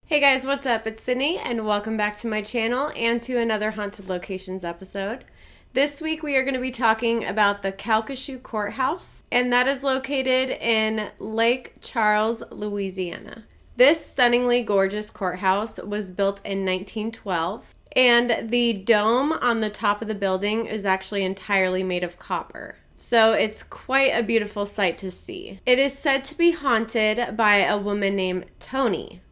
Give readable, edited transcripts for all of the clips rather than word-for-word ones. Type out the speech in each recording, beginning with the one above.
Hey guys, what's up? It's Sydney and welcome back to my channel and to another Haunted Locations episode. This week we are going to be talking about the Calcasieu Courthouse, and that is located in Lake Charles, Louisiana. This stunningly gorgeous courthouse was built in 1912, and the dome on the top of the building is actually entirely made of copper. So it's quite a beautiful sight to see. It is said to be haunted by a woman named Toni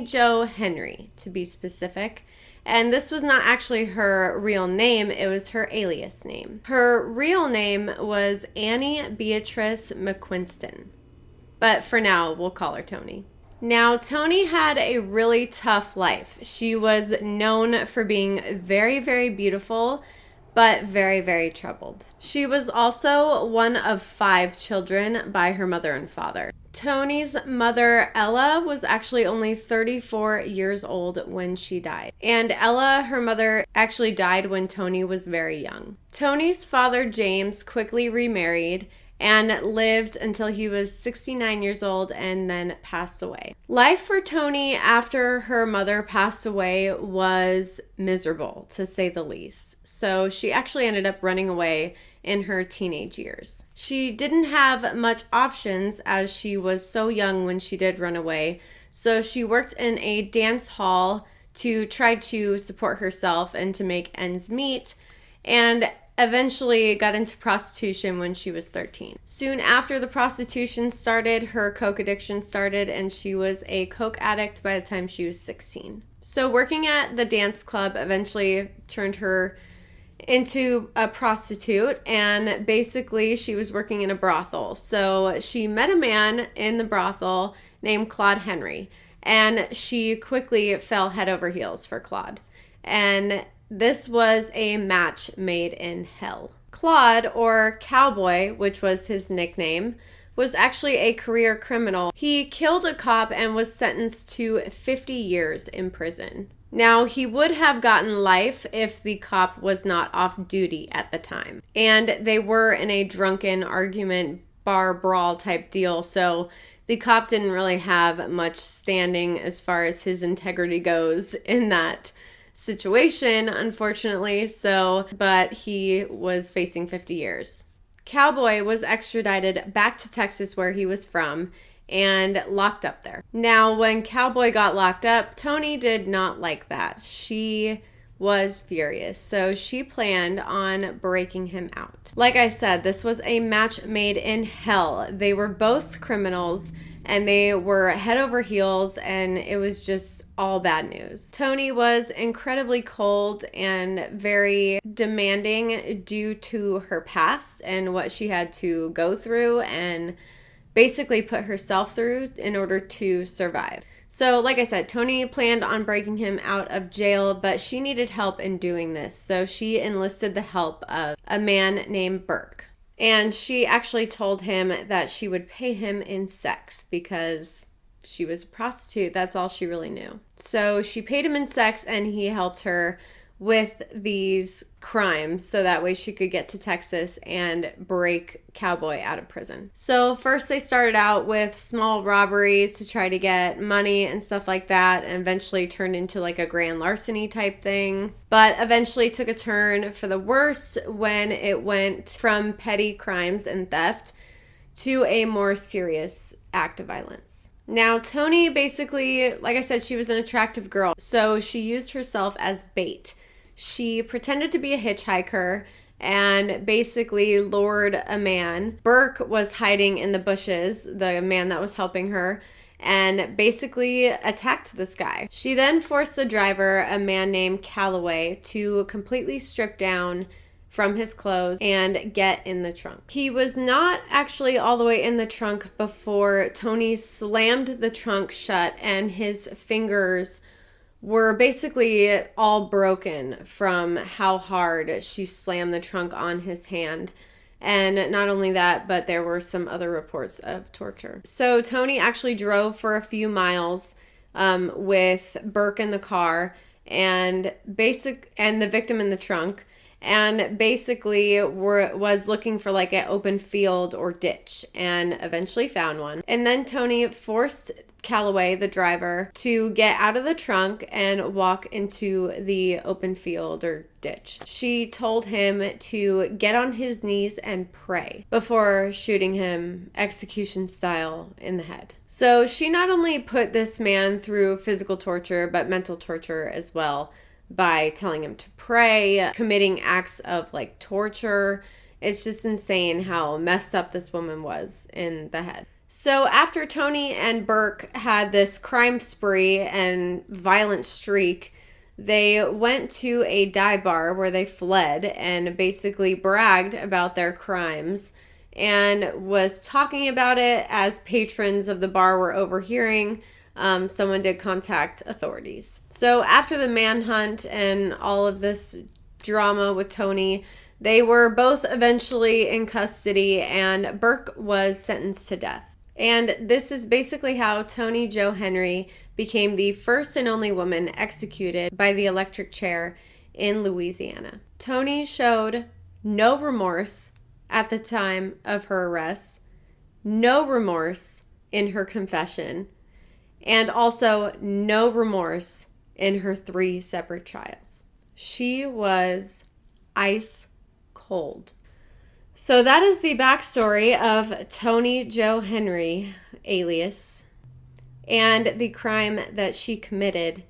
Jo Henry, to be specific. And this was not actually her real name, it was her alias name. Her real name was Annie Beatrice McQuiston, but for now, we'll call her Toni. Now, Toni had a really tough life. She was known for being very, very beautiful, but very, very troubled. She was also one of 5 children by her mother and father. Toni's mother, Ella, was actually only 34 years old when she died. And Ella, her mother, actually died when Toni was very young. Toni's father, James, quickly remarried and lived until he was 69 years old and then passed away. Life for Toni after her mother passed away was miserable, to say the least. So she actually ended up running away in her teenage years. She didn't have much options as she was so young when she did run away. So she worked in a dance hall to try to support herself and to make ends meet, and eventually got into prostitution when she was 13. Soon after the prostitution started, her coke addiction started, and she was a coke addict by the time she was 16. So working at the dance club eventually turned her into a prostitute, and basically she was working in a brothel. So she met a man in the brothel named Claude Henry, and she quickly fell head over heels for Claude. And this was a match made in hell. Claude, or Cowboy, which was his nickname, was actually a career criminal. He killed a cop and was sentenced to 50 years in prison. Now, he would have gotten life if the cop was not off duty at the time. And they were in a drunken argument, bar brawl type deal, so the cop didn't really have much standing as far as his integrity goes in that situation, unfortunately. But he was facing 50 years. Cowboy was extradited back to Texas, where he was from, and locked up there. Now, when Cowboy got locked up, Toni did not like that. She was furious, so she planned on breaking him out. Like I said, this was a match made in hell. They were both criminals, and they were head over heels, and it was just all bad news. Toni was incredibly cold and very demanding due to her past and what she had to go through and basically put herself through in order to survive. So like I said, Toni planned on breaking him out of jail, but she needed help in doing this. So she enlisted the help of a man named Burke. And she actually told him that she would pay him in sex because she was a prostitute. That's all she really knew. So she paid him in sex, and he helped her with these crimes so that way she could get to Texas and break Cowboy out of prison. So first they started out with small robberies to try to get money and stuff like that, and eventually turned into like a grand larceny type thing, but eventually took a turn for the worse when it went from petty crimes and theft to a more serious act of violence. Now, Toni basically, like I said, she was an attractive girl, so she used herself as bait. She pretended to be a hitchhiker and basically lured a man. Burke was hiding in the bushes, the man that was helping her, and basically attacked this guy. She then forced the driver, a man named Calloway, to completely strip down from his clothes and get in the trunk. He was not actually all the way in the trunk before Toni slammed the trunk shut, and his fingers were basically all broken from how hard she slammed the trunk on his hand. And not only that, but there were some other reports of torture. So Toni actually drove for a few miles with Burke in the car and the victim in the trunk, and basically was looking for like an open field or ditch, and eventually found one. And then Toni forced Callaway, the driver, to get out of the trunk and walk into the open field or ditch. She told him to get on his knees and pray before shooting him execution style in the head. So she not only put this man through physical torture, but mental torture as well by telling him to pray, committing acts of like torture. It's just insane how messed up this woman was in the head. So after Tony and Burke had this crime spree and violent streak, they went to a dive bar where they fled and basically bragged about their crimes and was talking about it as patrons of the bar were overhearing. Someone did contact authorities. So after the manhunt and all of this drama with Tony, they were both eventually in custody and Burke was sentenced to death. And this is basically how Toni Jo Henry became the first and only woman executed by the electric chair in Louisiana. Toni showed no remorse at the time of her arrest, no remorse in her confession, and also no remorse in her 3 separate trials. She was ice cold. So that is the backstory of Toni Jo Henry, alias, and the crime that she committed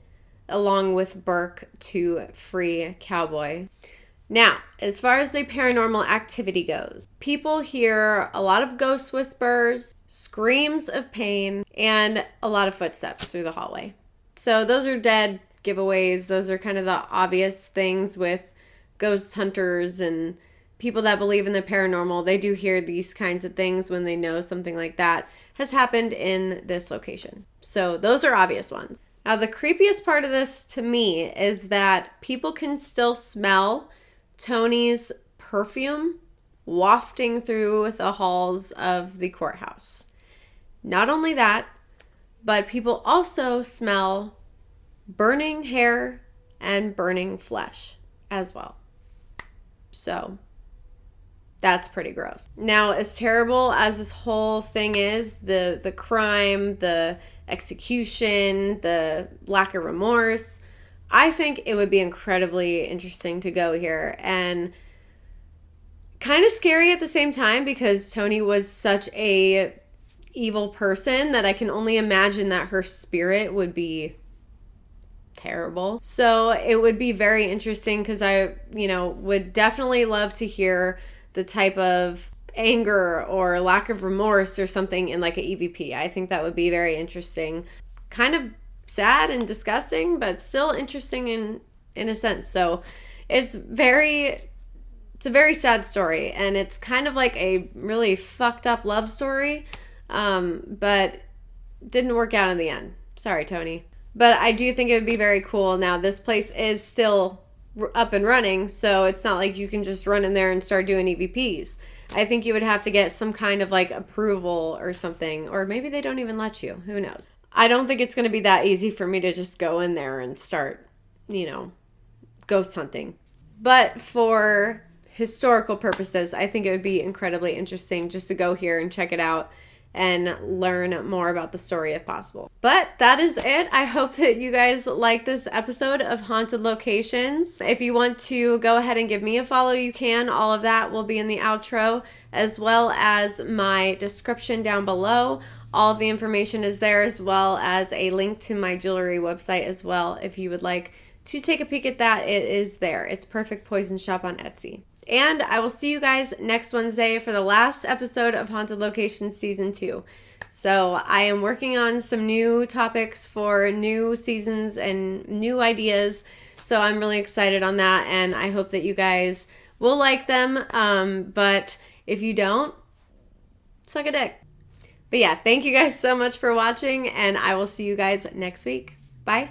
along with Burke to free Cowboy. Now, as far as the paranormal activity goes, people hear a lot of ghost whispers, screams of pain, and a lot of footsteps through the hallway. So those are dead giveaways. Those are kind of the obvious things with ghost hunters and people that believe in the paranormal. They do hear these kinds of things when they know something like that has happened in this location. So those are obvious ones. Now, the creepiest part of this to me is that people can still smell Toni's perfume wafting through the halls of the courthouse. Not only that, but people also smell burning hair and burning flesh as well. So that's pretty gross. Now, as terrible as this whole thing is, the crime, the execution, the lack of remorse, I think it would be incredibly interesting to go here and kind of scary at the same time because Toni was such a evil person that I can only imagine that her spirit would be terrible. So it would be very interesting because I, would definitely love to hear the type of anger or lack of remorse or something in like an EVP. I think that would be very interesting. Kind of sad and disgusting, but still interesting in a sense. So it's a very sad story, and it's kind of like a really fucked up love story, but didn't work out in the end. Sorry, Toni. But I do think it would be very cool. Now, this place is still up and running, so it's not like you can just run in there and start doing EVPs. I think you would have to get some kind of like approval or something, or maybe they don't even let you. Who knows? I don't think it's going to be that easy for me to just go in there and start, ghost hunting. But for historical purposes, I think it would be incredibly interesting just to go here and check it out and learn more about the story if possible. But that is it. I hope that you guys like this episode of Haunted Locations. If you want to go ahead and give me a follow, you can. All of that will be in the outro, as well as my description down below. All of the information is there, as well as a link to my jewelry website as well. If you would like to take a peek at that, it is there. It's Perfect Poison Shop on Etsy. And I will see you guys next Wednesday for the last episode of Haunted Locations Season 2. So I am working on some new topics for new seasons and new ideas. So I'm really excited on that, and I hope that you guys will like them. But if you don't, suck a dick. But yeah, thank you guys so much for watching, and I will see you guys next week. Bye.